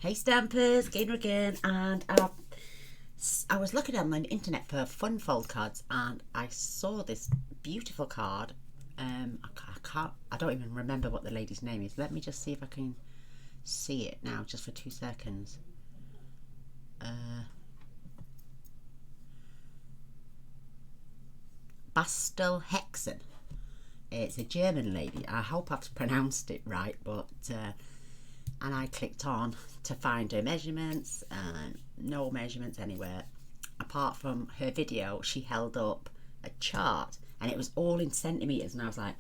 Hey Stampers, Gaynor again, and I was looking on the internet for fun fold cards, and I saw this beautiful card. I don't even remember what the lady's name is. Let me just see if I can see it now, just for 2 seconds. Bastel Hexen. It's a German lady. I hope I've pronounced it right, but and I clicked on to find her measurements, and no measurements anywhere apart from her video. She held up a chart and it was all in centimeters, and I was like,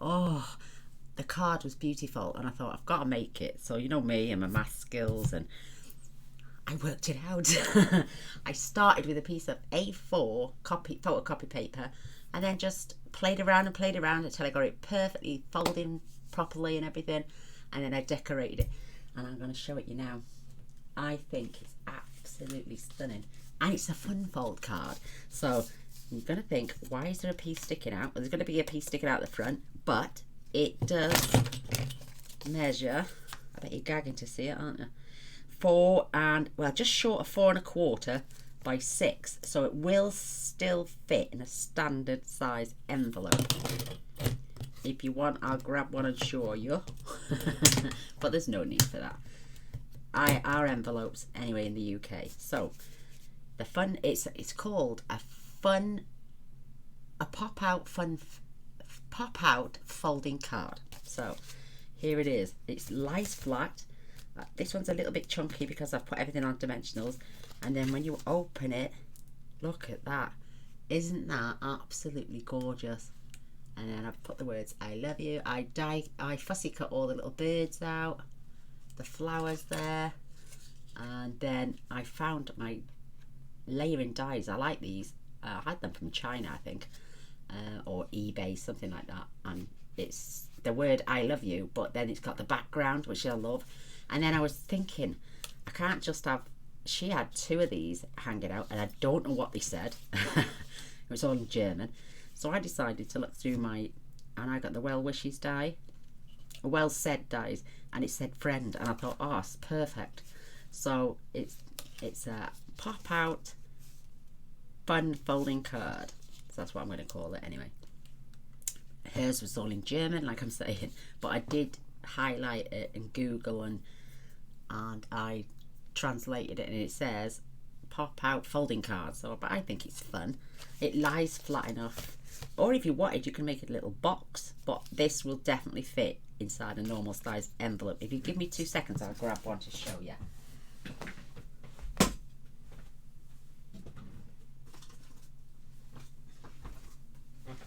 oh, the card was beautiful, and I thought, I've got to make it. So you know me and my math skills, and I worked it out. I started with a piece of A4 photocopy paper, and then just played around until I got it perfectly folding properly and everything, and then I decorated it, and I'm going to show it you now. I think it's absolutely stunning, and it's a fun fold card. So you're going to think, why is there a piece sticking out? Well, there's going to be a piece sticking out the front, but it does measure, I bet you're gagging to see it, aren't you? 4 and, well, just short of 4 1/4 by 6, so it will still fit in a standard size envelope. If you want, I'll grab one and show you. But there's no need for that. Our envelopes anyway in the UK. So the fun, it's called a pop out folding card. So here it is. It lies flat. This one's a little bit chunky because I've put everything on dimensionals, and then when you open it, look at that. Isn't that absolutely gorgeous? And then I've put the words I love you. I fussy cut all the little birds out, the flowers there, and then I found my layering dies. I like these. I had them from China, I think, or eBay, something like that, and it's the word I love you, but then it's got the background, which I love. And then I was thinking, I can't just have, she had 2 of these hanging out, and I don't know what they said. It was all in German. So I decided to look through and I got the well wishes die, well said dies, and it said friend, and I thought, oh, it's perfect. So it's a pop out fun folding card. So that's what I'm going to call it anyway. Hers was all in German, like I'm saying, but I did highlight it in Google, and I translated it, and it says pop out folding card. So, but I think it's fun. It lies flat enough, or if you wanted, you can make it a little box, but this will definitely fit inside a normal size envelope. If you give me 2 seconds, I'll grab one to show you.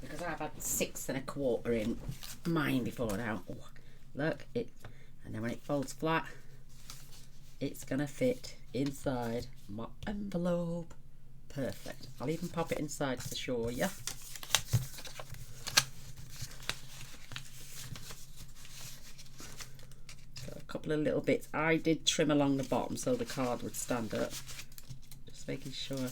Because I've had 6 1/4 in mine before now. Oh, look, it, and then when it folds flat, it's gonna fit inside my envelope. Perfect. I'll even pop it inside to show you. Got a couple of little bits. I did trim along the bottom so the card would stand up. Just making sure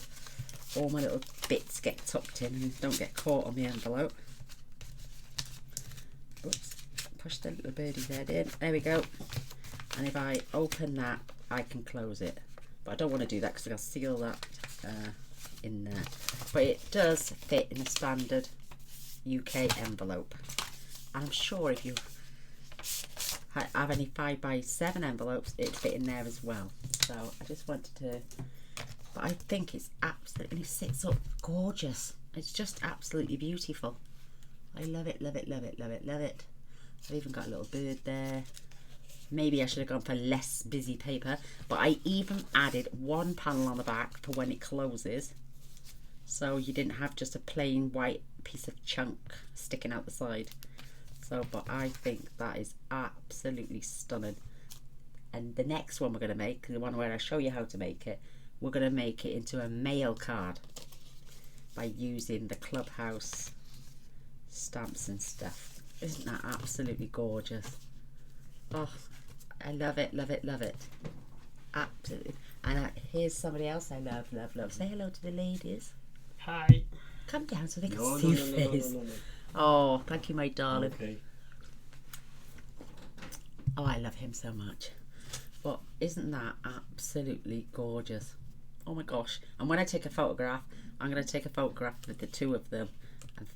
all my little bits get tucked in and don't get caught on the envelope. Oops. Push the little birdie's head in. There we go. And if I open that, I can close it. But I don't want to do that because I'll seal that in there. But it does fit in a standard UK envelope. And I'm sure if you have any 5x7 envelopes, it'd fit in there as well. So I just wanted to, but I think it's absolutely, and it sits up gorgeous. It's just absolutely beautiful. I love it, love it, love it, love it, love it. I've even got a little bird there. Maybe I should have gone for less busy paper, but I even added 1 panel on the back for when it closes, so you didn't have just a plain white piece of chunk sticking out the side. So, but I think that is absolutely stunning. And the next one we're going to make, the one where I show you how to make it, we're going to make it into a mail card by using the Clubhouse stamps and stuff. Isn't that absolutely gorgeous? Oh, I love it, love it, love it. Absolutely. And here's somebody else I love, love, love. Say hello to the ladies. Hi. Come down so they can see your face. No. Oh, thank you, my darling. Okay. Oh, I love him so much. But Isn't that absolutely gorgeous? Oh my gosh. And when I take a photograph, I'm going to take a photograph with the two of them and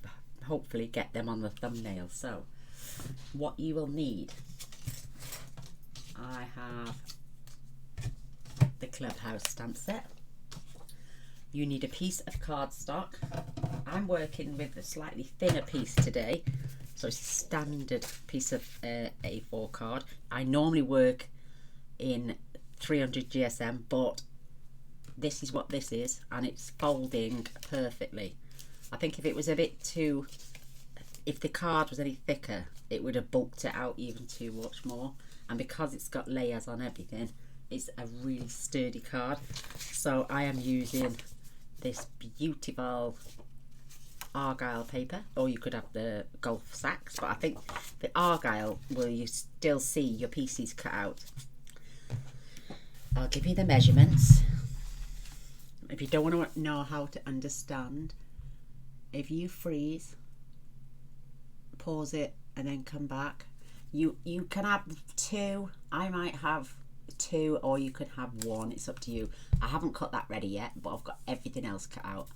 hopefully get them on the thumbnail. So what you will need, I have the Clubhouse stamp set. You need a piece of cardstock. I'm working with a slightly thinner piece today, so it's a standard piece of A4 card. I normally work in 300 GSM, but this is what this is, and it's folding perfectly. I think if it was a bit too, if the card was any thicker, it would have bulked it out even too much more. And because it's got layers on everything, it's a really sturdy card. So I am using this beautiful Argyle paper, or you could have the Golf Sacks, but I think the Argyle will you still see your pieces cut out. I'll give you the measurements. If you don't want to know how to understand, if you freeze, pause it and then come back, you can have two. I might have two, or you could have one. It's up to you. I haven't cut that ready yet, but I've got everything else cut out.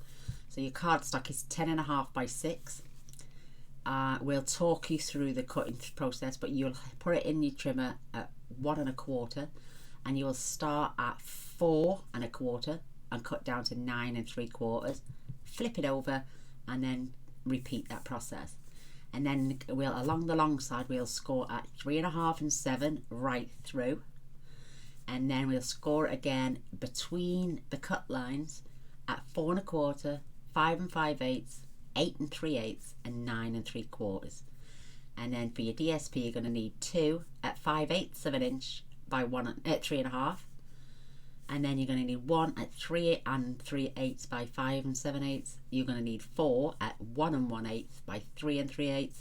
So your cardstock is 10.5 by 6. We'll talk you through the cutting process, but you'll put it in your trimmer at 1 1/4, and you'll start at 4 1/4 and cut down to 9 3/4. Flip it over and then repeat that process. And then we'll, along the long side, we'll score at 3 1/2 and 7 right through. And then we'll score it again between the cut lines at 4 1/4, 5 5/8, 8 3/8, and 9 3/4. And then for your DSP, you're going to need 2 at 5/8 of an inch by 3 1/2. And then you're going to need 1 at 3 3/8 by 5 7/8. You're going to need 4 at 1 1/8 by 3 3/8.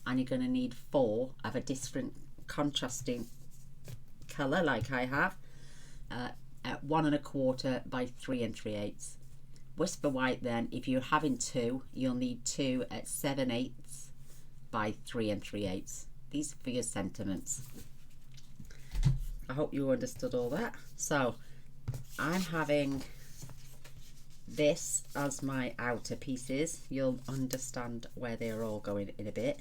And you're going to need 4 of a different contrasting colour like I have at 1 1/4 by 3 3/8. Whisper white then, if you're having 2, you'll need 2 at 7/8 by 3 3/8. These are for your sentiments. I hope you understood all that. So I'm having this as my outer pieces. You'll understand where they're all going in a bit.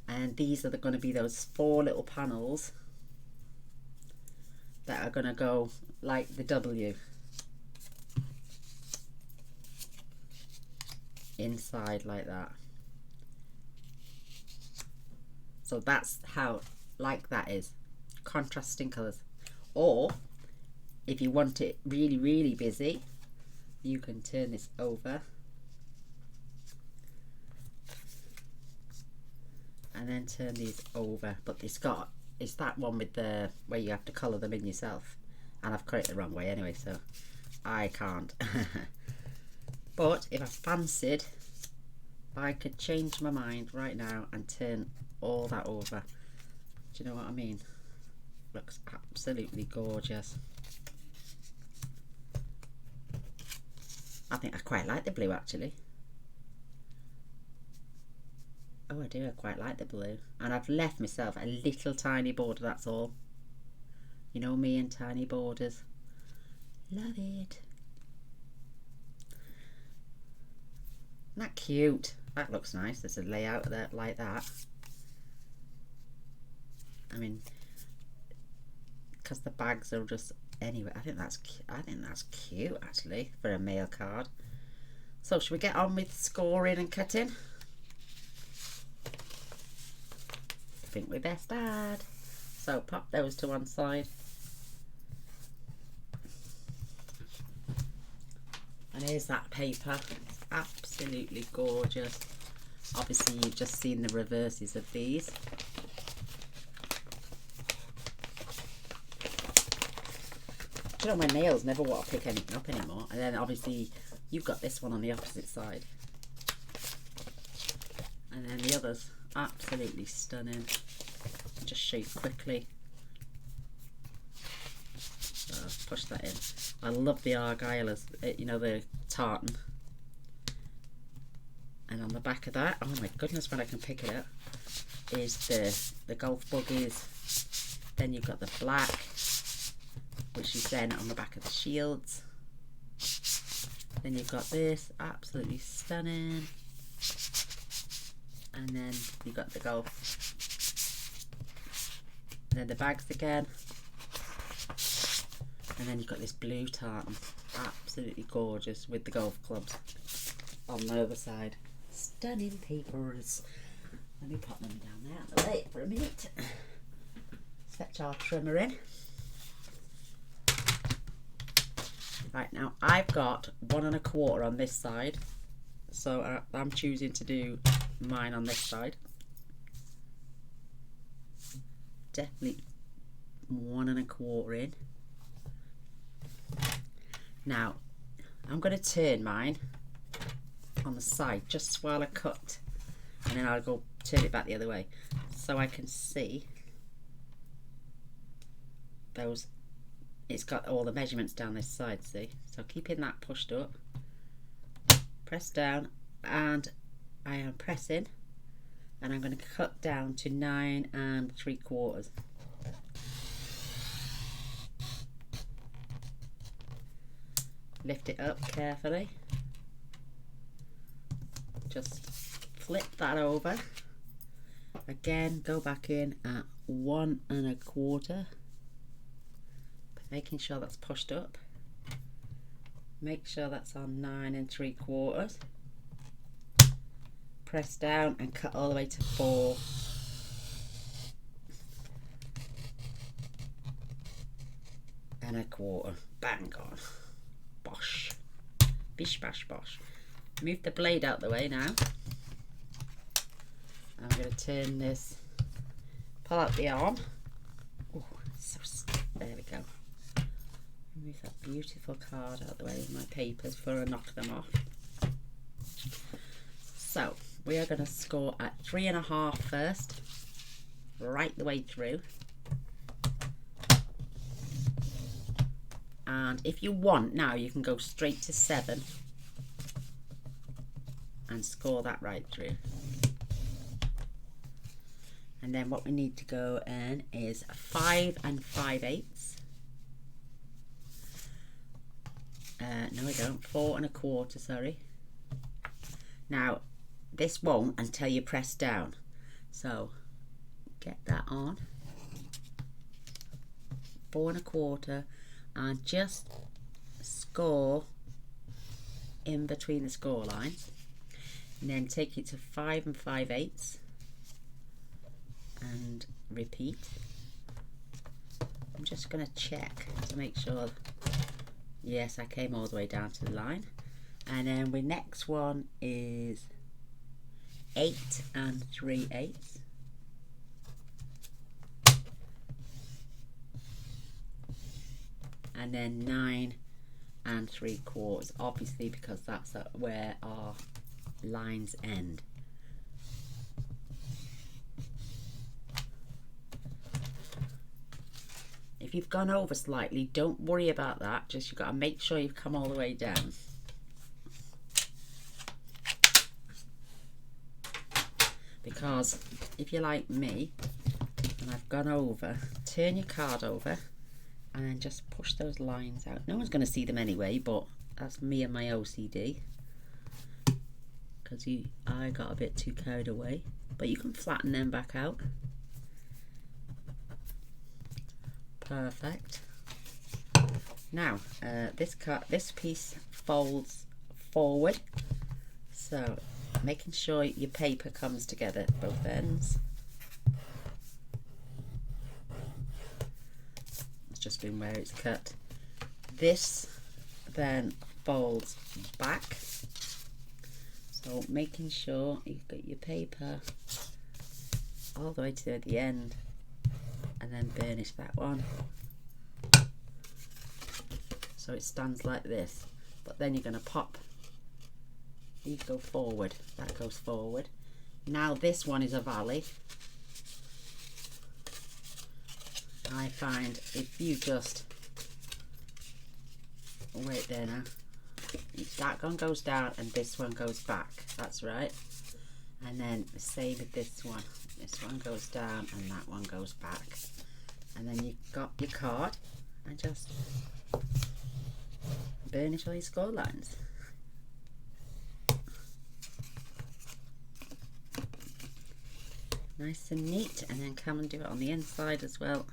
And these are going to be those 4 little panels that are going to go like the W inside like that. So that's how like that is, contrasting colours. Or if you want it really, really busy, you can turn this over and then turn these over. But it's that one with the where you have to colour them in yourself, and I've cut it the wrong way anyway, so I can't. But if I fancied, I could change my mind right now and turn all that over. Do you know what I mean? Looks absolutely gorgeous. I think I quite like the blue actually. Oh, I do, I quite like the blue. And I've left myself a little tiny border, that's all. You know me and tiny borders. Love it. Isn't that cute? That looks nice. There's a layout there like that. I mean, because the bags are just anyway. I think that's cute actually for a mail card. So should we get on with scoring and cutting? I think we best add. So pop those to one side. And here's that paper. It's absolutely gorgeous. Obviously you've just seen the reverses of these. Do you know, my nails never want to pick anything up anymore. And then obviously you've got this one on the opposite side. And then the others, absolutely stunning. I'll just show you quickly. So push that in. I love the Argyle, as you know, the tartan. And on the back of that, oh my goodness, when I can pick it up. is the golf buggies. Then you've got the black, which is then on the back of the shields. Then you've got this, absolutely stunning. And then you've got the golf. And then the bags again. And then you've got this blue tartan, absolutely gorgeous, with the golf clubs on the other side. Stunning papers. Let me pop them down there out the way for a minute. Set our trimmer in. Right, now I've got 1 1/4 on this side, so I'm choosing to do mine on this side. Definitely 1 1/4 in. Now I'm going to turn mine on the side just while I cut, and then I'll go turn it back the other way so I can see those. It's got all the measurements down this side, see? So keeping that pushed up, press down, and I am pressing, and I'm going to cut down to 9 3/4. Lift it up carefully. Just flip that over. Again, go back in at 1 1/4. Making sure that's pushed up. Make sure that's on 9 3/4. Press down and cut all the way to 4. And 1/4. Bang on. Bosh. Bish bash bosh. Move the blade out the way now. I'm going to turn this, pull out the arm. Oh, there we go. Move that beautiful card out the way with my papers before I knock them off. So we are going to score at 3 1/2 first, right the way through. And if you want now, you can go straight to 7 and score that right through. And then what we need to go in is 5 5/8. No, we don't. 4 1/4, sorry. Now, this won't until you press down. So, get that on. 4 1/4, and just score in between the score lines. And then take it to 5 5/8. And repeat. I'm just going to check to make sure. Yes, I came all the way down to the line. And then the next one is 8 3/8. And then 9 3/4, obviously, because that's where our lines end. If you've gone over slightly, don't worry about that. Just you've got to make sure you've come all the way down. Because if you're like me and I've gone over, turn your card over and then just push those lines out. No one's going to see them anyway, but that's me and my OCD. Because I got a bit too carried away. But you can flatten them back out. Perfect. Now this piece folds forward, so making sure your paper comes together at both ends. It's just been where it's cut. This then folds back, so making sure you've got your paper all the way to the end. And then burnish that one so it stands like this. But then you're going to pop these, go forward, that goes forward. Now this one is a valley. I find if you just wait there now, that one goes down and this one goes back, that's right. And then the same with this one, This one goes down and that one goes back. And then you've got your card and just burnish all your score lines. Nice and neat, and then come and do it on the inside as well.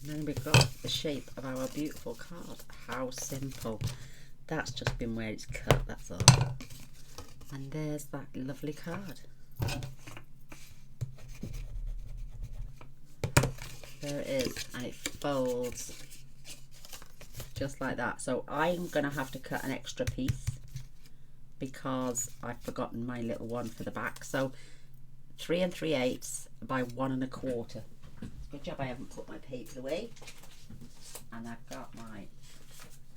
And then we've got the shape of our beautiful card. How simple. That's just been where it's cut, that's all. And there's that lovely card. There it is, and it folds just like that. So I'm gonna have to cut an extra piece because I've forgotten my little one for the back. So 3 3/8 by 1 1/4. Good job I haven't put my paper away. And I've got my,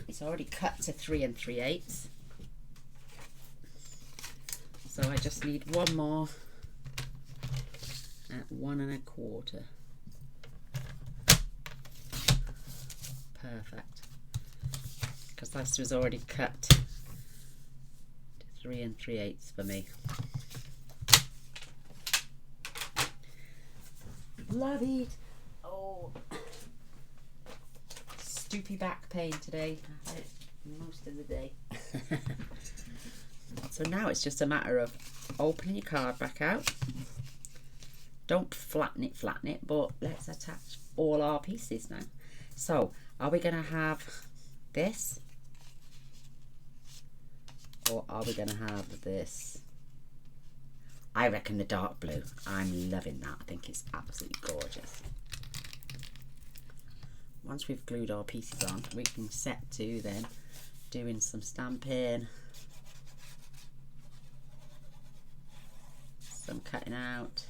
it's already cut to 3 3/8. So I just need one more at 1 1/4. Perfect. Because this was already cut to 3 3/8 for me. Love it. Oh, stoopy back pain today. I had it most of the day. So now it's just a matter of opening your card back out. Don't flatten it, but let's attach all our pieces now. So are we going to have this, or are we going to have this? I reckon the dark blue. I'm loving that. I think it's absolutely gorgeous. Once we've glued our pieces on, we can set to then doing some stamping, some cutting out.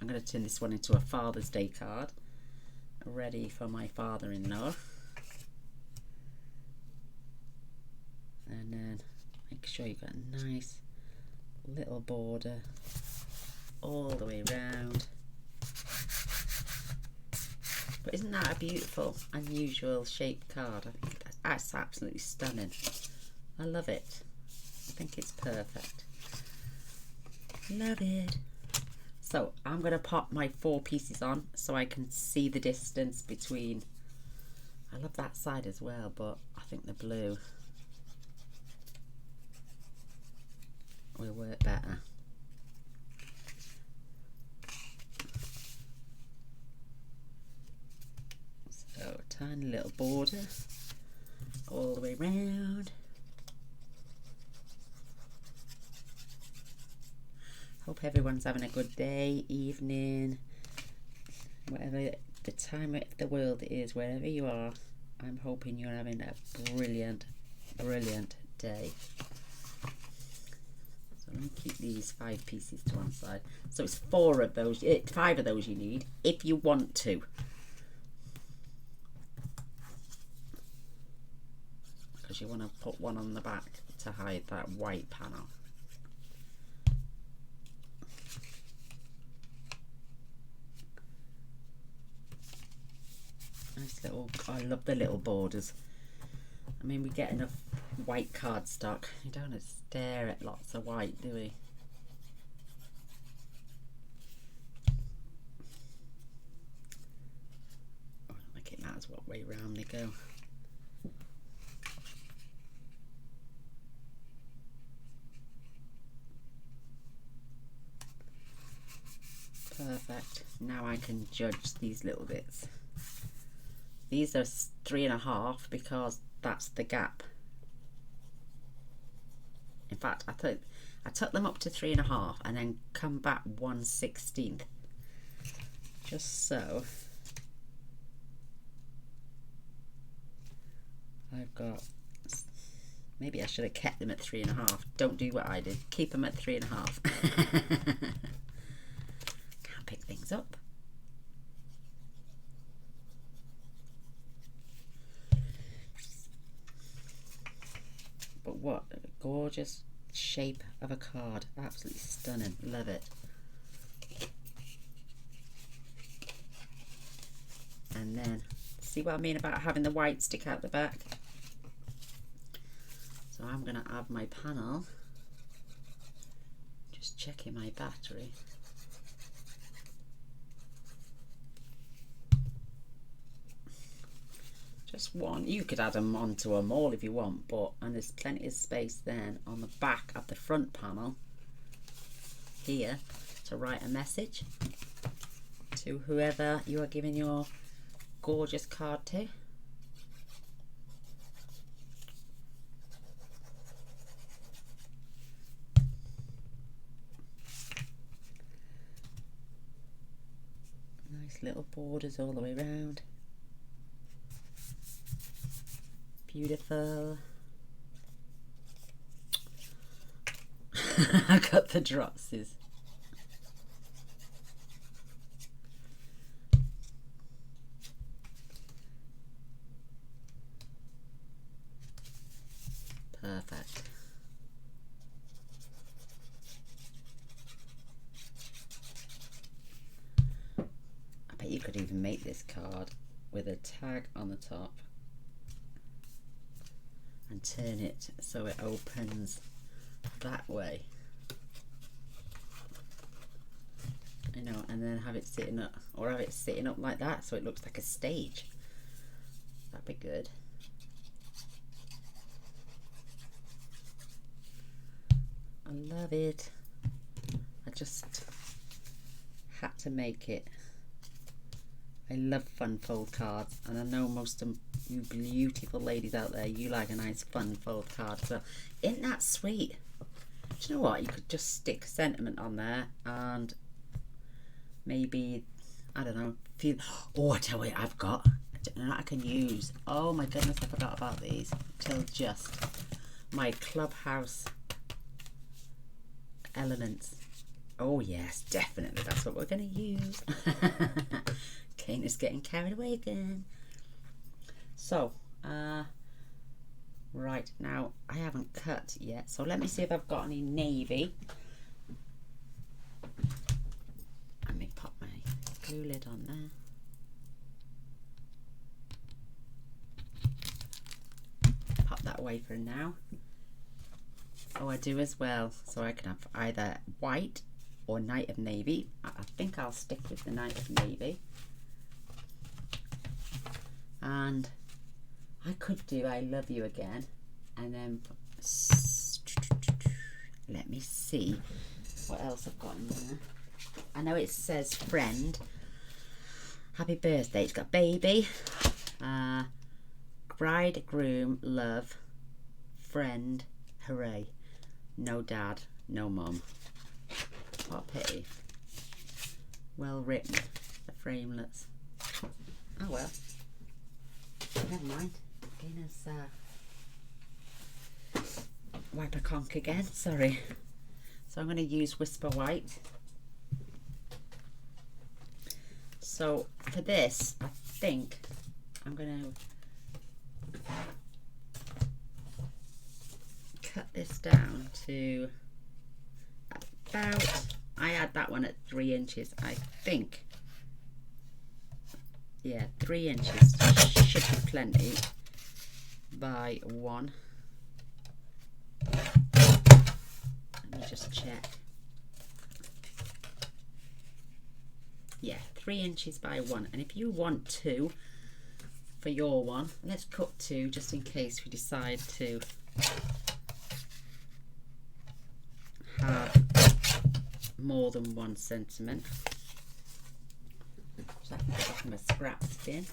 I'm going to turn this one into a Father's Day card, ready for my father-in-law. And then make sure you've got a nice little border all the way around. But isn't that a beautiful, unusual shaped card? I think that's absolutely stunning. I love it. I think it's perfect. Love it. So I'm going to pop my 4 pieces on so I can see the distance between. I love that side as well, but I think the blue will work better. So a tiny little border all the way round. Hope everyone's having a good day, evening, whatever the time of the world it is, wherever you are. I'm hoping you're having a brilliant, brilliant day. So let me keep these 5 pieces to one side. So it's 5 of those you need if you want to. Because you want to put one on the back to hide that white panel. Nice little, I love the little borders. I mean, we get enough white cardstock. You don't want to stare at lots of white, do we? Oh, I think it matters what way round they go. Perfect. Now I can judge these little bits. These are 3 1/2 because that's the gap. In fact, I took them up to 3 1/2 and then come back 1/16, just so I've got. Maybe I should have kept them at 3 1/2. Don't do what I did. Keep them at 3 1/2. Can't pick things up. But what a gorgeous shape of a card. Absolutely stunning. Love it. And then, see what I mean about having the white stick out the back? I'm going to add my panel. Just checking my battery. Just one. You could add them onto them all if you want, but and there's plenty of space then on the back of the front panel here to write a message to whoever you are giving your gorgeous card to. Nice little borders all the way around. Beautiful. I got the dropsies. Perfect. I bet you could even make this card with a tag on the top and turn it so it opens that way, you know, and then have it sitting up, or have it sitting up like that so it looks like a stage. That'd be good. I love it. I just had to make it. I love fun fold cards, and I know most of you beautiful ladies out there, you like a nice fun fold card. So isn't that sweet? Do you know what? You could just stick sentiment on there and maybe, I don't know, feel. Oh, I tell you, I've got. I can use. Oh my goodness, I forgot about these till just. My Clubhouse elements. Oh yes, definitely. That's what we're going to use. Kane is getting carried away again. So, right now I haven't cut yet. So let me see if I've got any navy. Let me pop my glue lid on there. Pop that away for now. Oh, I do as well. So I can have either white or night of navy. I think I'll stick with the night of navy. And I could do I love you again, and then let me see what else I've got in there. I know it says friend, happy birthday. It's got baby, bride, groom, love, friend, hooray, no dad, no mum. What a pity. Well written, the framelets. Oh well. Never mind. Gaynor's wipe a conch again. Sorry. So I'm going to use Whisper White. So for this, I think I'm going to cut this down to about. I had that one at 3 inches. I think. Yeah, 3 inches should be plenty by 1. Let me just check. Yeah, 3 inches by 1. And if you want 2 for your one, let's cut 2 just in case we decide to have more than 1 sentiment. So I can get off my scraps bin.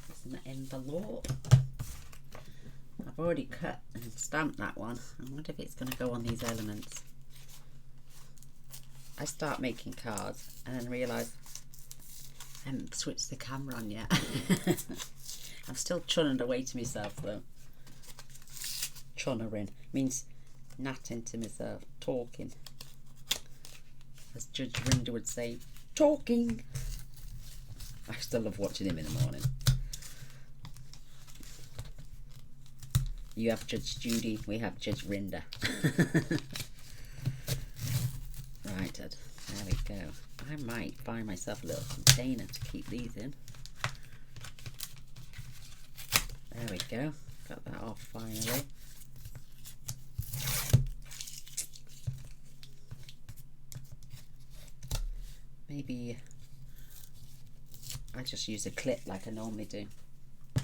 It's an envelope. I've already cut and stamped that one. I wonder if it's going to go on these elements. I start making cards and then realise I haven't switched the camera on yet. I'm still chunning away to myself though. Chunnering means natting to myself, talking. As Judge Rinder would say, talking. I still love watching him in the morning. You have Judge Judy, we have Judge Rinder. Right, Ed, there we go. I might find myself a little container to keep these in. we go, got that off finally. Maybe I just use a clip like I normally do. But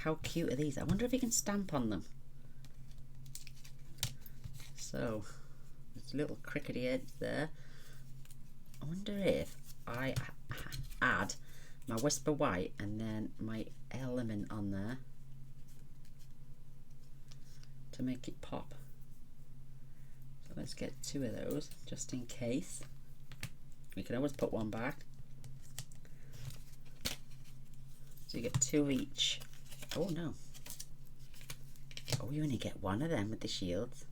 how cute are these? I wonder if you can stamp on them. So there's a little crickety edge there. I wonder if I add my Whisper White and then my element on there to make it pop. So let's get 2 of those just in case. We can always put one back. So you get 2 each. Oh no. Oh, you only get 1 of them with the shields.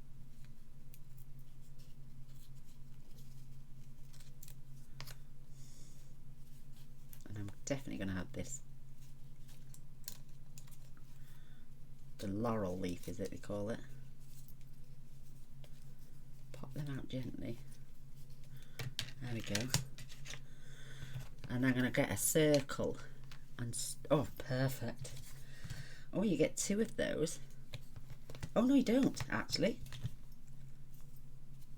And I'm definitely going to have this. The laurel leaf is it they call it. Pop them out gently. There we go. And I'm going to get a circle. And oh, perfect. Oh, you get 2 of those. Oh no, you don't actually.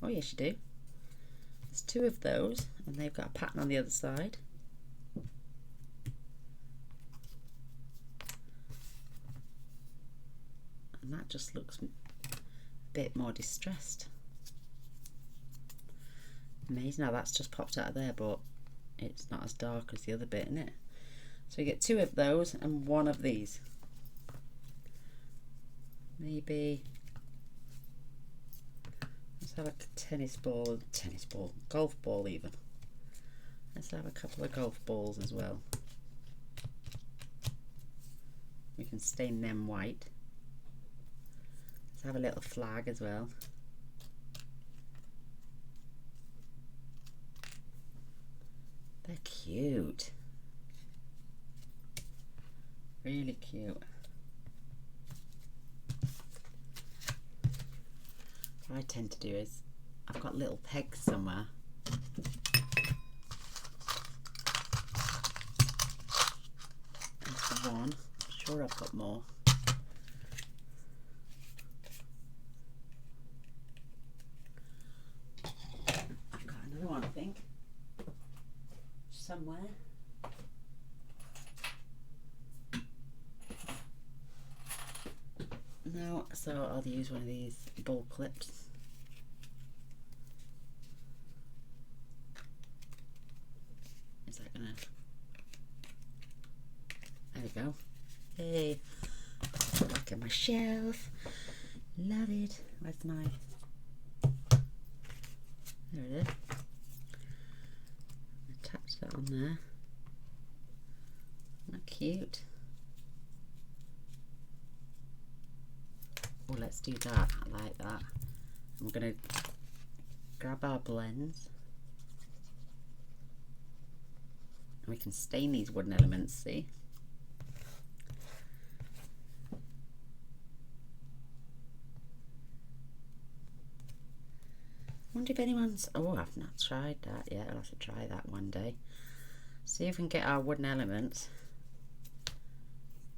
Oh yes, you do. There's 2 of those, and they've got a pattern on the other side. And that just looks a bit more distressed. Amazing how that's just popped out of there, but it's not as dark as the other bit, isn't it? So you get 2 of those and 1 of these. Maybe let's have a golf ball even. Let's have a couple of golf balls as well. We can stain them white. Let's have a little flag as well. They're cute. Really cute. What I tend to do is I've got little pegs somewhere. That's the one. I'm sure I've got more. I've got another one, I think, somewhere. No, so I'll use one of these ball clips. Is that gonna? There we go. Hey, back at my shelf. Love it. Where's my? There it is. Attach that on there. Isn't that cute? Oh, let's do that. I like that. I'm going to grab our blends. And we can stain these wooden elements, see? I wonder if anyone's... Oh, I've not tried that yet. I'll have to try that one day. See if we can get our wooden elements.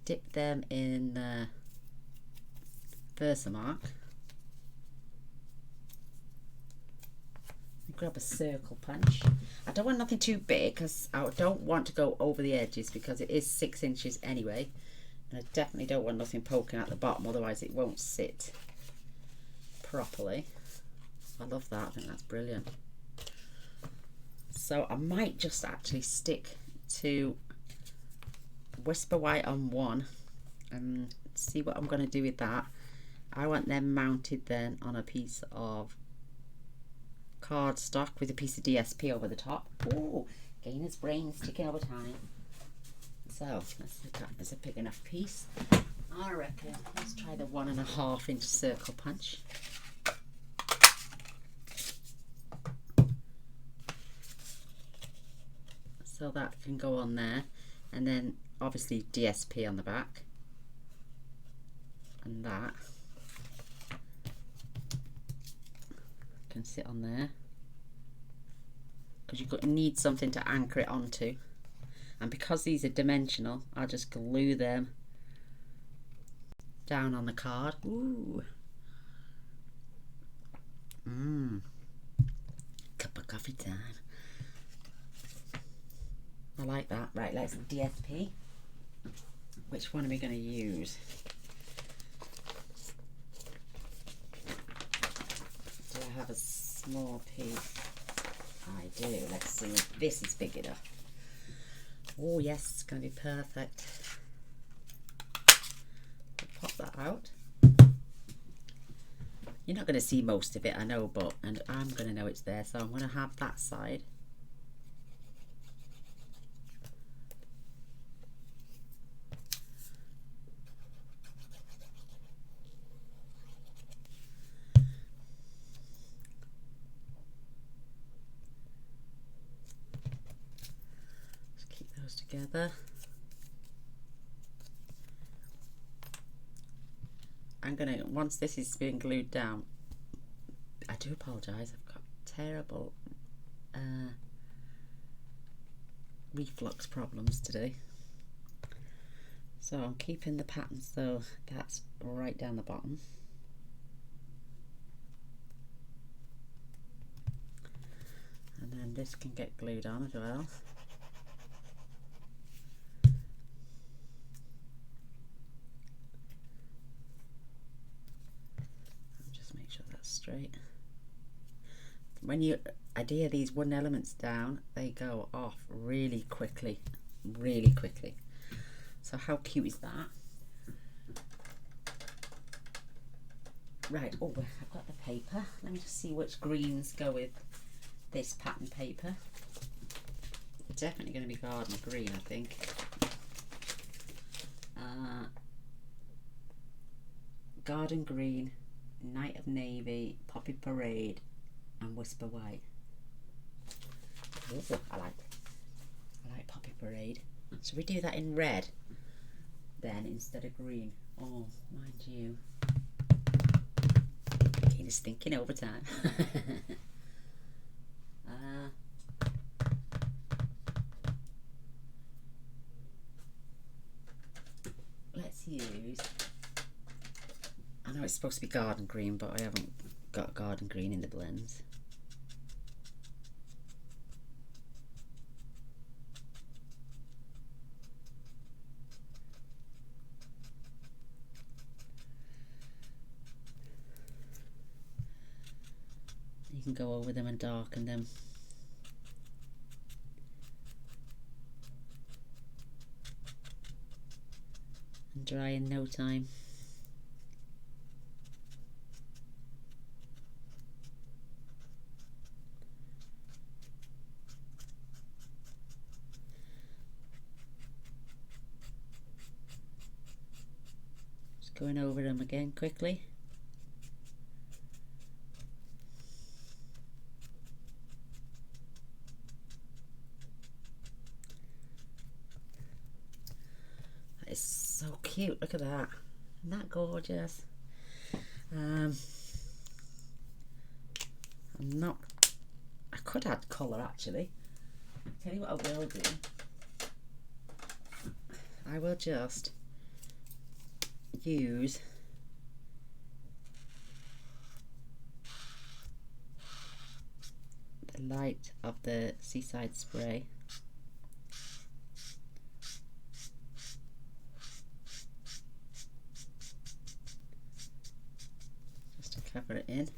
Dip them in... Versamark. Grab a circle punch. I don't want nothing too big because I don't want to go over the edges because it is 6 inches anyway, and I definitely don't want nothing poking at the bottom, otherwise it won't sit properly. I love that. I think that's brilliant. So I might just actually stick to Whisper White on one and see what I'm going to do with that. I want them mounted then on a piece of cardstock with a piece of DSP over the top. Oh, Gaynor's brain's ticking over time. So let's see if that is a big enough piece. I reckon let's try the 1.5 inch circle punch. So that can go on there, and then obviously DSP on the back, and that can sit on there because you need something to anchor it onto. And because these are dimensional, I'll just glue them down on the card. Ooh. Cup of coffee time. I like that. Right, let's DSP. Which one are we going to use? Do I have a small piece? I do. Let's see if this is big enough. Oh yes, it's going to be perfect. We'll pop that out. You're not going to see most of it, I know, but and I'm going to know it's there, so I'm going to have that side. Just keep those together. I'm gonna, once this is being glued down, I do apologise, I've got terrible reflux problems today. So I'm keeping the pattern so that's right down the bottom. And then this can get glued on as well. Straight. When you adhere these wooden elements down, they go off really quickly, really quickly. So how cute is that? Right, oh, I've got the paper. Let me just see which greens go with this pattern paper. Definitely going to be garden green, I think. Garden green, Night of Navy, Poppy Parade, and Whisper White. Ooh, I like Poppy Parade. Should we do that in red then instead of green? Oh, mind you, Kate is thinking overtime. Let's use, I know it's supposed to be garden green, but I haven't got garden green in the blends. You can go over them and darken them. And dry in no time. Going over them again quickly. That is so cute. Look at that. Isn't that gorgeous? I could add colour actually. Tell you what I will do. I will just use the light of the Seaside spray just to cover it in.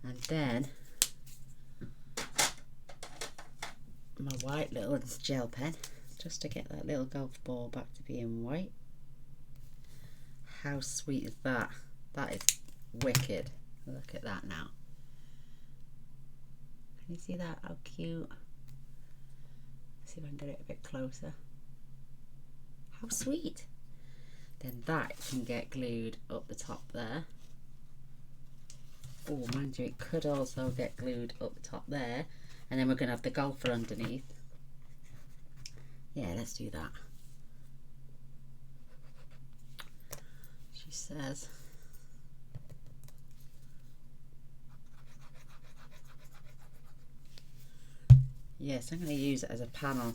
And then my white little gel pen just to get that little golf ball back to being white. How sweet is that? That is wicked. Look at that now. Can you see that? How cute. Let's see if I can get it a bit closer. How sweet. Then that can get glued up the top there. Oh, mind you, it could also get glued up the top there. And then we're going to have the golfer underneath. Yeah, let's do that. She says. yes, I'm going to use it as a panel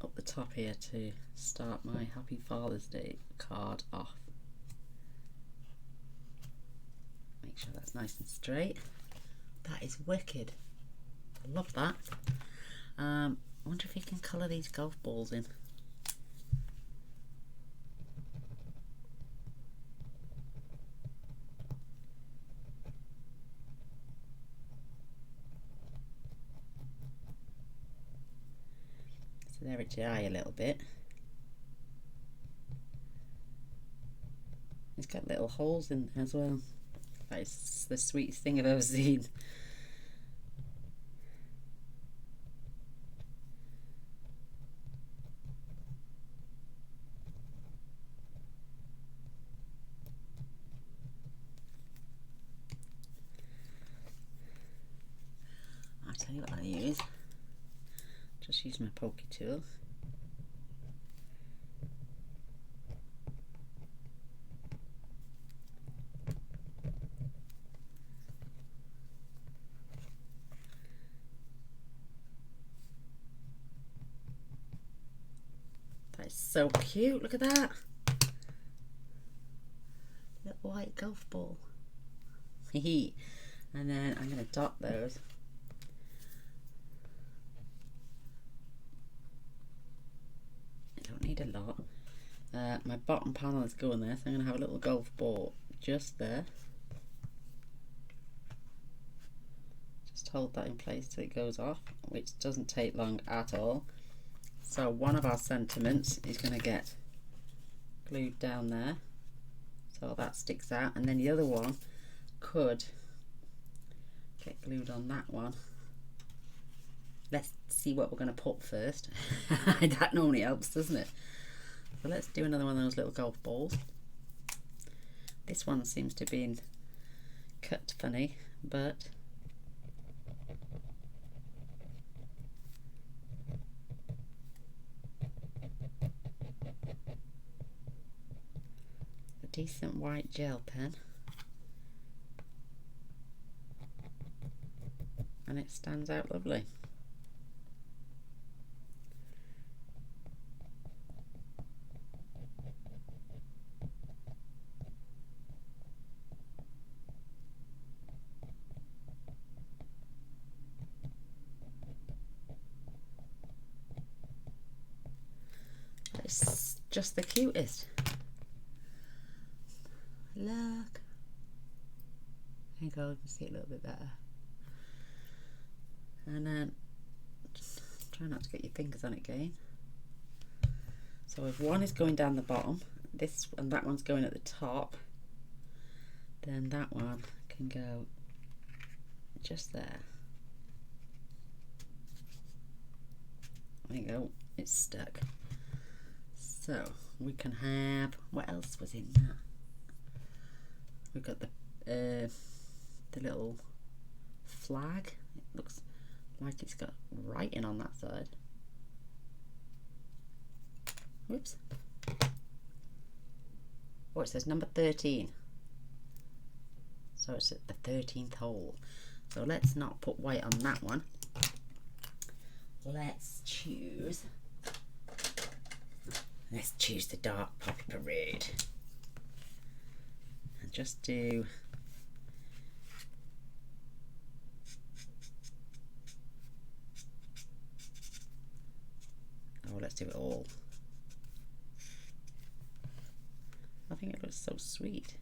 up the top here to start my Happy Father's Day card off. Make sure that's nice and straight. That is wicked. I love that. I wonder if you can colour these golf balls in. So they're at your eye a little bit. It's got little holes in as well. That is the sweetest thing I've ever seen. I'll tell you what I use. Just use my pokey tool. That is so cute, look at that. Little white golf ball. Hee. And then I'm going to dot those. I don't need a lot. My bottom panel is going there, so I'm going to have a little golf ball just there. Just hold that in place till it goes off, which doesn't take long at all. So one of our sentiments is going to get glued down there, so that sticks out, and then the other one could get glued on that one. Let's see what we're going to put first. That normally helps, doesn't it? So let's do another one of those little golf balls. This one seems to be cut funny, but a decent white gel pen, and it stands out lovely. It's just the cutest. Look. There you go, you can see it a little bit better. And then just try not to get your fingers on it again. So if one is going down the bottom, this and that one's going at the top, then that one can go just there. There you go, it's stuck. So we can have, what else was in that? We've got the little flag. It looks like it's got writing on that side. Whoops. Oh, it says number 13. So it's at the 13th hole. So let's not put white on that one. Let's choose the dark poppy parade. And just do let's do it all. I think it looks so sweet.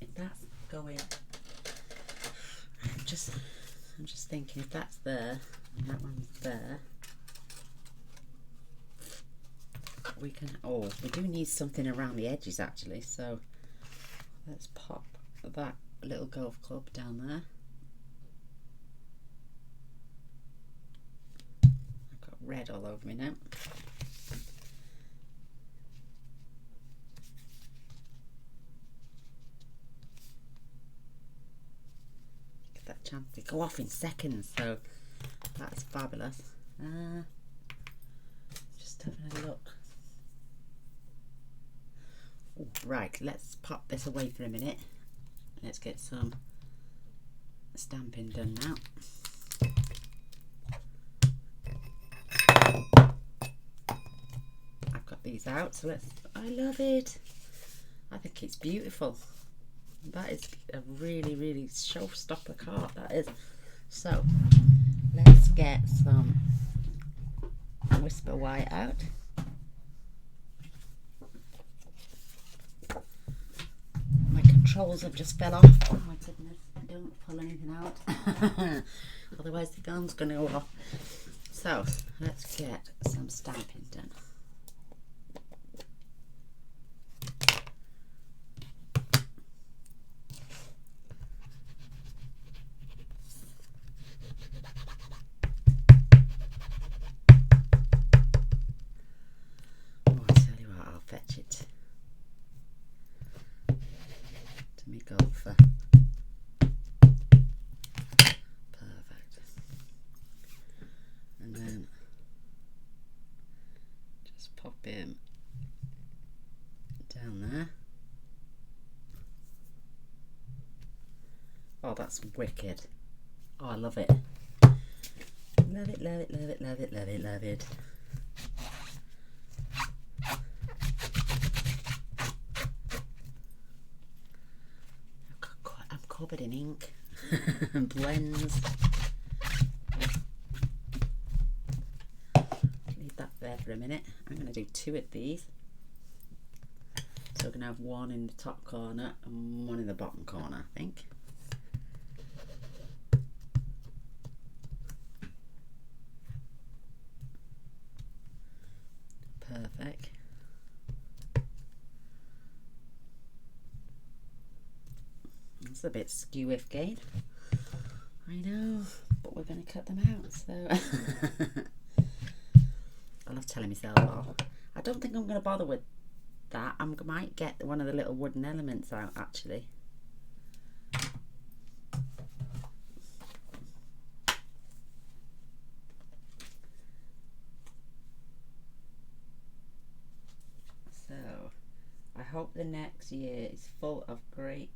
If that's going, I'm just thinking if that's there and that one's there, we can, we do need something around the edges actually, so let's pop that little golf club down there. I've got red all over me now. Get that chance to go off in seconds, so that's fabulous. Just having a look. Right, let's pop this away for a minute. Let's get some stamping done now. I've got these out, so I love it. I think it's beautiful. That is a really, really showstopper card, that is. So, let's get some Whisper White out. My controls have just fell off. Oh my goodness, don't pull anything out. Otherwise the film's going to go off. So, let's get some stamping done. Fetch it to me golfer. Perfect. And then just pop him down there. Oh, that's wicked. Oh, I love it. Love it, love it, love it, love it, love it, love it. Covered in ink and blends. Leave that there for a minute. I'm going to do 2 of these. So we're going to have one in the top corner and one in the bottom corner, I think. Perfect. It's a bit skew if gain. I know, but we're going to cut them out, so I love telling myself off. I don't think I'm going to bother with that. I might get one of the little wooden elements out actually. So I hope the next year is full of great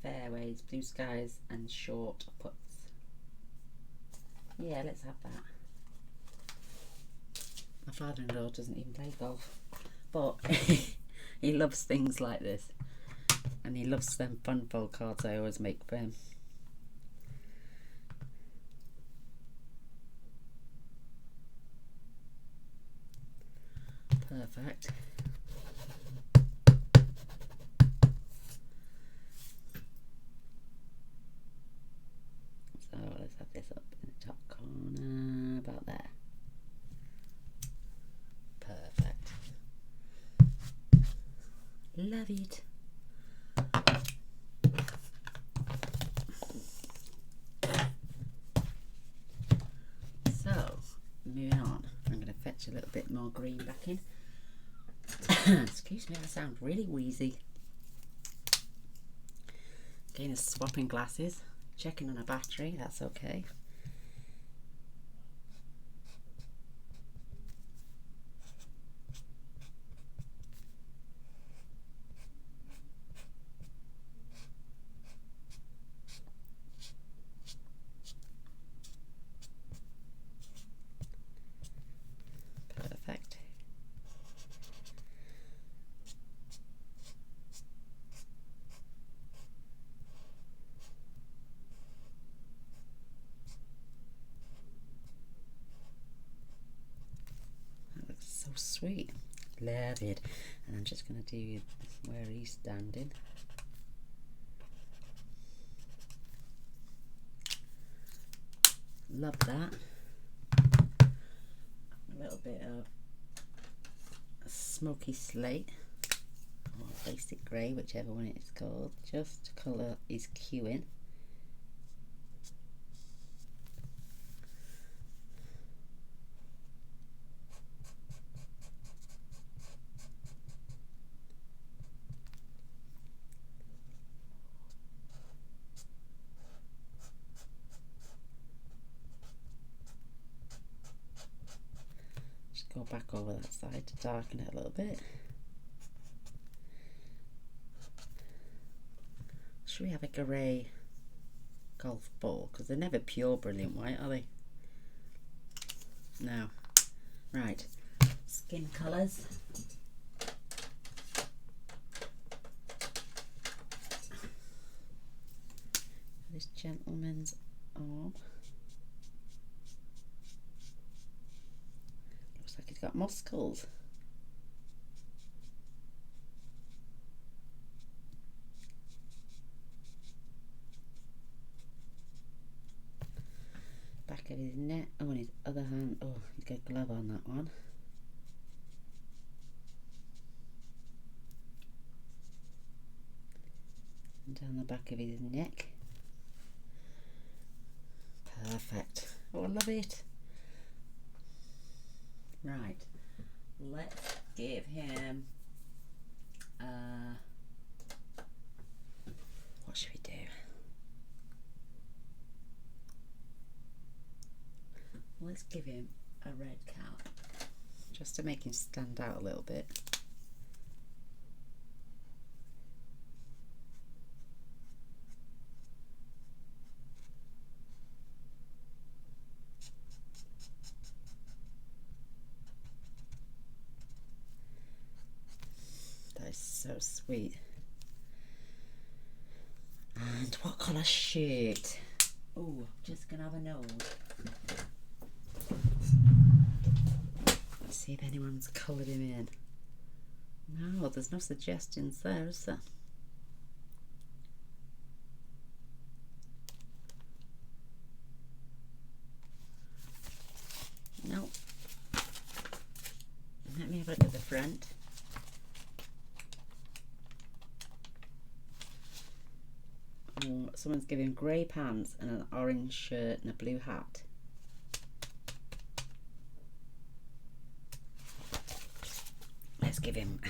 fairways, blue skies and short putts. Yeah, let's have that. My father-in-law doesn't even play golf, but he loves things like this, and he loves them fun fold cards I always make for him. Perfect. So let's have this up in the top corner, about there. Perfect. Love it. So, moving on, I'm going to fetch a little bit more green back in. Excuse me, I sound really wheezy. Again, is swapping glasses, checking on a battery, that's okay. Perfect. That looks so sweet. Love it. And I'm just going to do where he's standing. Love that. A little bit of smoky slate or basic grey, whichever one it's called, just to colour his cue in. Just go back over that side to darken it a little bit. should we have a grey golf ball? Because they're never pure brilliant white, are they? No. Right. Skin colours. This gentleman's arm. Looks like he's got muscles. Back of his neck. Oh, and his other hand. Oh, he's got a glove on that one. And down the back of his neck. Perfect. Oh, I love it. Right. Let's give him. What should we do? Let's give him a red cap, just to make him stand out a little bit. That is so sweet. And what colour shirt? Oh, just gonna have a nose. Let's see if anyone's coloured him in. No, there's no suggestions there, is there? No. Let me have a look at the front. Oh, someone's giving grey pants and an orange shirt and a blue hat. Let's give him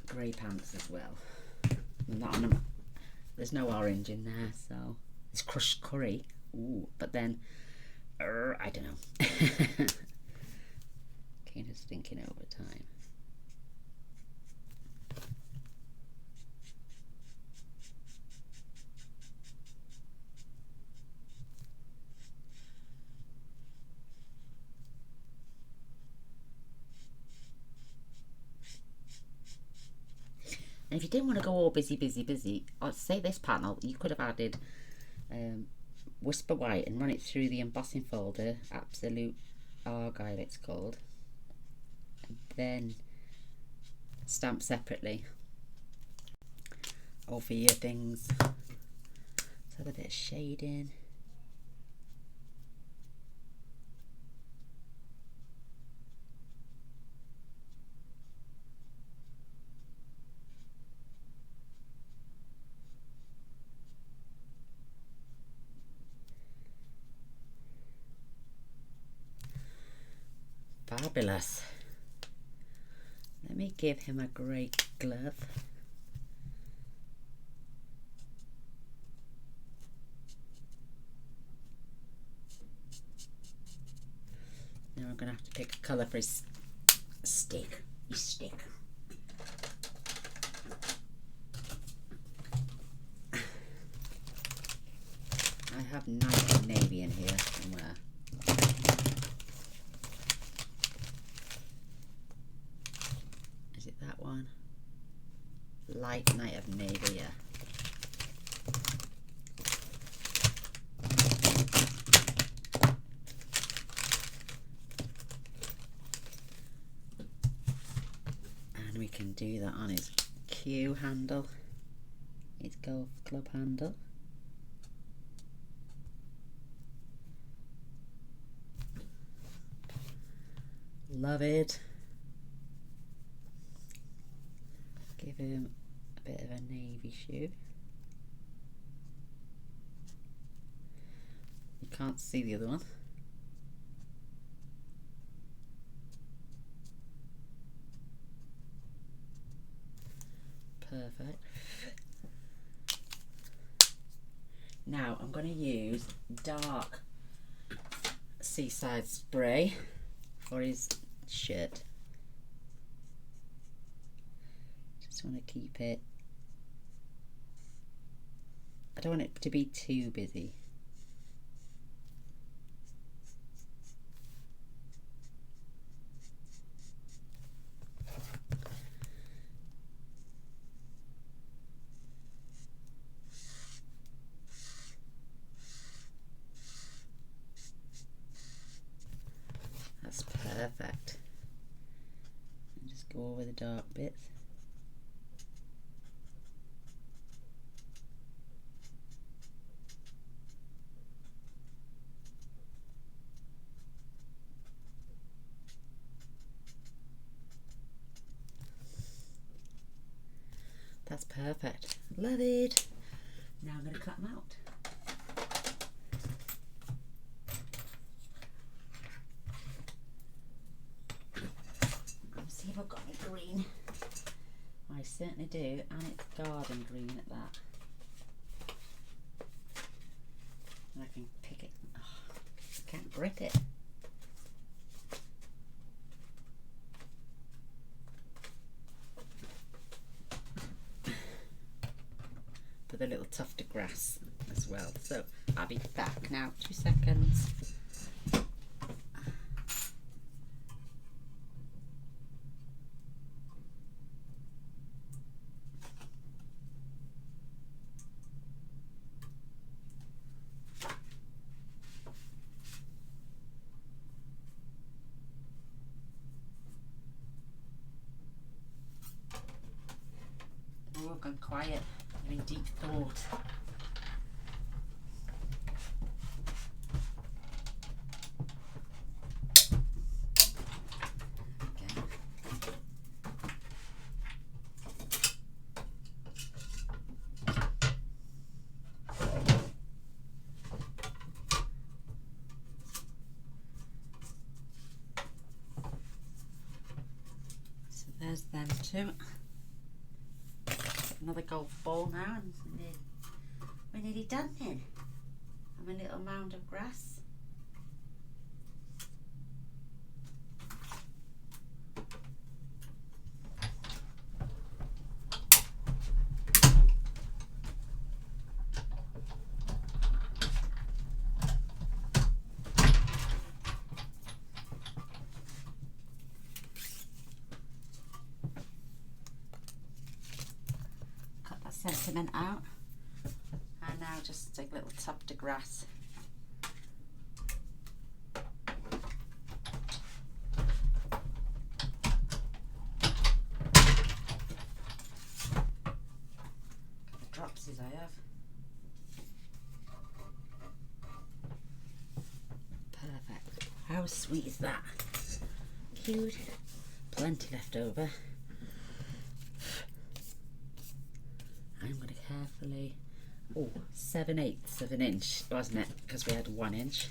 grey pants as well. Not on them. There's no orange in there, so it's crushed curry. Ooh, but then I don't know. Kind of stinking over time. And if you didn't want to go all busy, I'd say this panel, you could have added Whisper White and run it through the embossing folder, Absolute Argyle it's called, and then stamp separately over your things. Let's have a bit of shading. Fabulous. Let me give him a grey glove. Now I'm going to have to pick a colour for his stick. His stick. I have nice navy in here somewhere. Is it that one? Light night of navy, yeah. And we can do that on his Q handle, his golf club handle. Love it. Give him a bit of a navy shoe. You can't see the other one. Perfect. Now I'm going to use dark Seaside spray for his shirt. Just want to keep it I don't want it to be too busy. That's perfect. And just go over the dark bits. That's perfect. Love it. Now I'm going to cut them out. Let's see if I've got any green. I certainly do, and it's garden green at that. And I can pick it. Oh, I can't grip it. The little tuft of grass as well. So I'll be back now. 2 seconds. Oh, I've gone quiet. I'm in deep thought. Okay. So there's them two. Another golf ball now, and we're nearly done then. And a little mound of grass. Sentiment out, and now just take a little tuft of grass. The dropsies I have. Perfect. How sweet is that? Cute. Plenty left over. I'm going to carefully, 7/8 of an inch, wasn't it? Because we had 1 inch.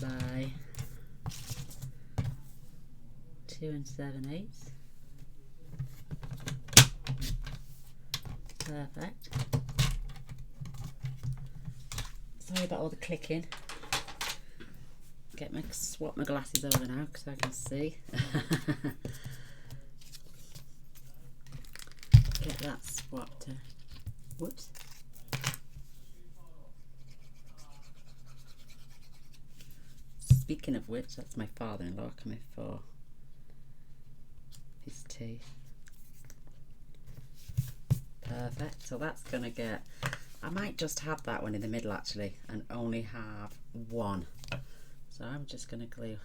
By 2 7/8. Perfect. Sorry about all the clicking. Swap my glasses over now because I can see. Get that swapped. Whoops. Speaking of which, that's my father-in-law coming for his tea. Perfect. So that's gonna get. I might just have that one in the middle actually, and only have one. So I'm just going to glue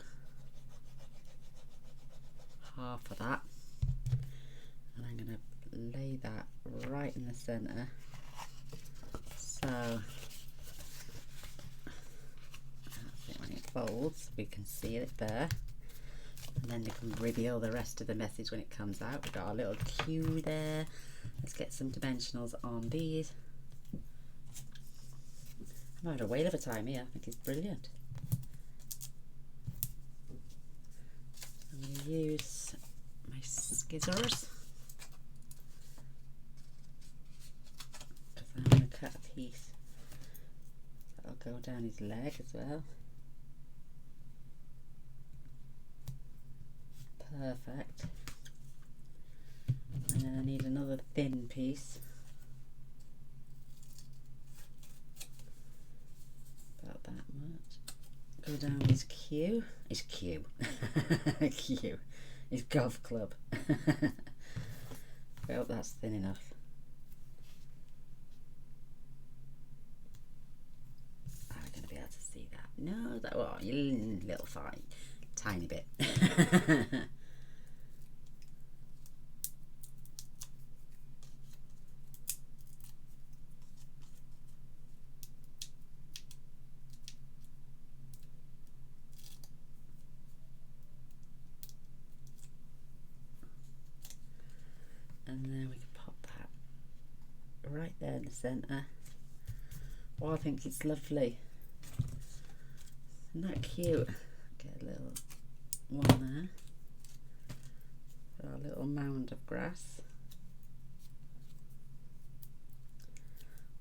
half of that, and I'm going to lay that right in the centre. So that's it. When it folds, we can see it there, and then you can reveal the rest of the message when it comes out. We've got our little Q there. Let's get some dimensionals on these. I'm having a whale of a time here. I think it's brilliant. I'm going to use my scissors because I'm going to cut a piece that'll go down his leg as well. Perfect. And then I need another thin piece. About that much. Go down his Q. His Q. Q. His golf club. I hope that's thin enough. Are we going to be able to see that? No, that, oh, you little fine. Tiny bit. And then we can pop that right there in the centre. Oh, I think it's lovely. Isn't that cute? Get a little one there. A little mound of grass.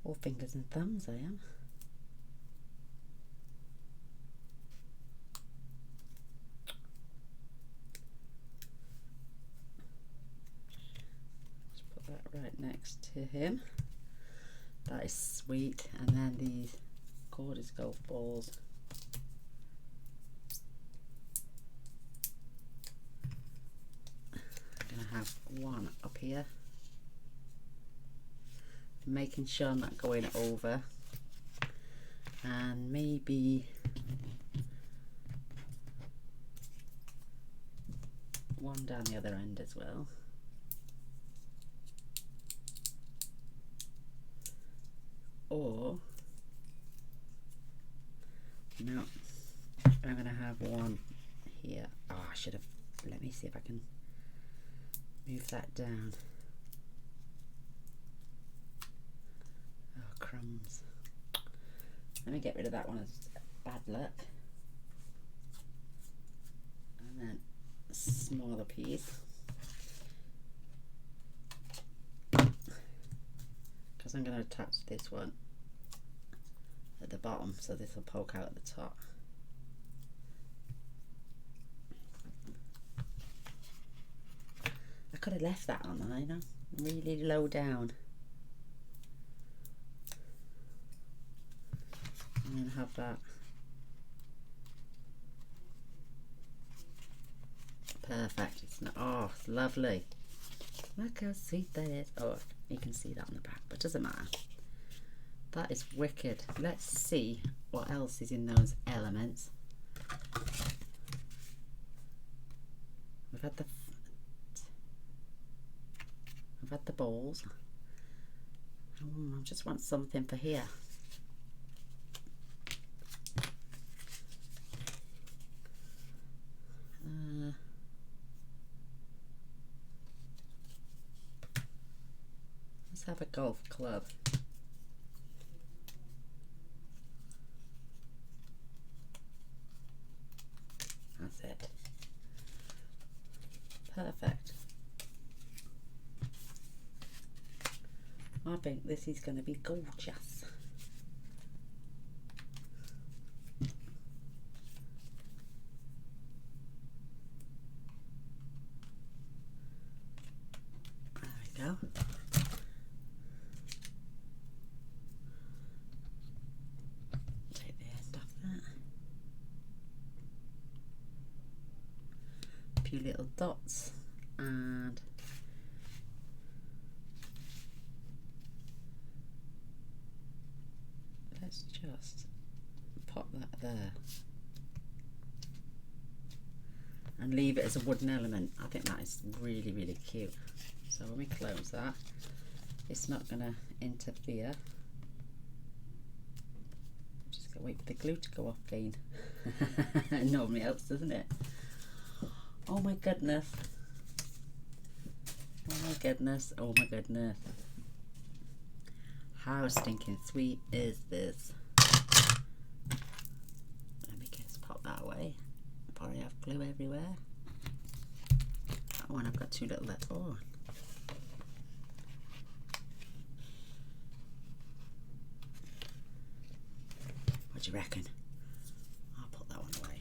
All fingers and thumbs I am. Right next to him. That is sweet. And then these gorgeous golf balls. I'm going to have one up here. Making sure I'm not going over. And maybe one down the other end as well. Or, no, I'm going to have one here. Oh, I should have, let me see if I can move that down. Oh, crumbs. Let me get rid of that one as bad luck. And then a smaller piece. Because I'm going to attach this one at the bottom, so this will poke out at the top. I could have left that on there, you know, really low down. And then have that. Perfect. It's not, oh, it's lovely. Look how sweet that is. Oh, you can see that on the back, but it doesn't matter. That is wicked. Let's see what else is in those elements. We've had the balls. I just want something for here. Let's have a golf club. That's it. Perfect. I think this is going to be gorgeous. There we go. Take the end off that. A few little dots and let's just pop that there and leave it as a wooden element. I think that is really, really cute. So when we close that, it's not going to interfere. Just gotta wait for the glue to go off again. It normally helps, doesn't it? Oh my goodness. Oh my goodness. Oh my goodness. How stinking sweet is this? Let me just pop that away. Probably have glue everywhere. Oh, and I've got two little left. Oh. What do you reckon? I'll put that one away.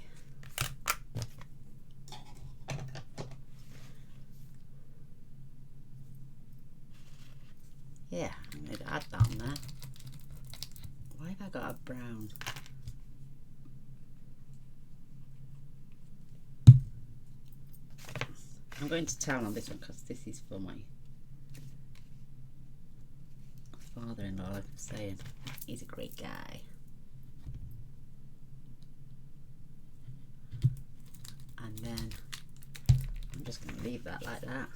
Yeah, I'm going to add that on there. Why have I got a brown? I'm going to town on this one because this is for my father-in-law, like I'm saying. He's a great guy. And then I'm just going to leave that like that.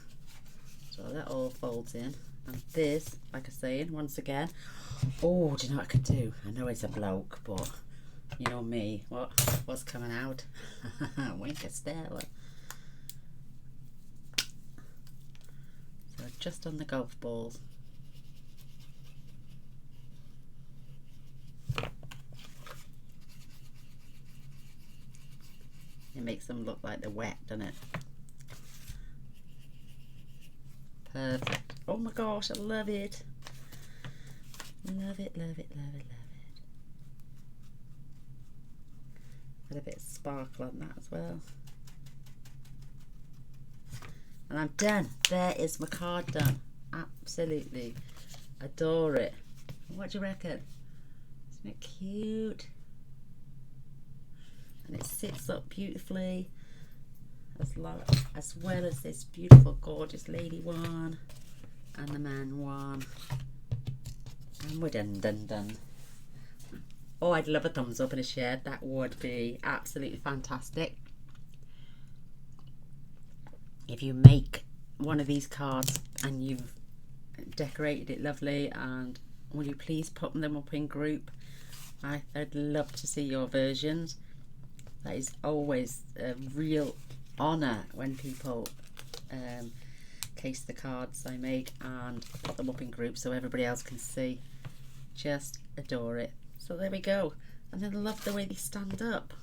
So that all folds in. And this, like I'm saying, once again, oh, do you know what I could do? I know it's a bloke, but you know me, what's coming out? Wink a Stella. So just on the golf balls. It makes them look like they're wet, doesn't it? Perfect. Oh my gosh, I love it. Love it, love it, love it, love it. Got a bit of sparkle on that as well. And I'm done. There is my card done. Absolutely adore it. What do you reckon? Isn't it cute? And it sits up beautifully, as well as this beautiful, gorgeous lady one and the man one. And we're done. Oh, I'd love a thumbs up and a share. That would be absolutely fantastic. If you make one of these cards and you've decorated it lovely, and will you please put them up in group? I'd love to see your versions. That is always a real honour when people case the cards I make and put them up in groups so everybody else can see. Just adore it. So there we go. And I love the way they stand up.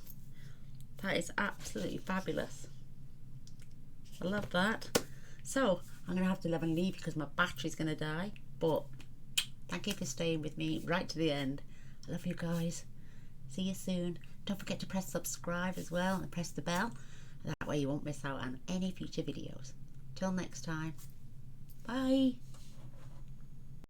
That is absolutely fabulous. I love that. So I'm going to have to leave and leave because my battery's going to die. But thank you for staying with me right to the end. I love you guys. See you soon. Don't forget to press subscribe as well and press the bell. That way you won't miss out on any future videos. Till next time. Bye.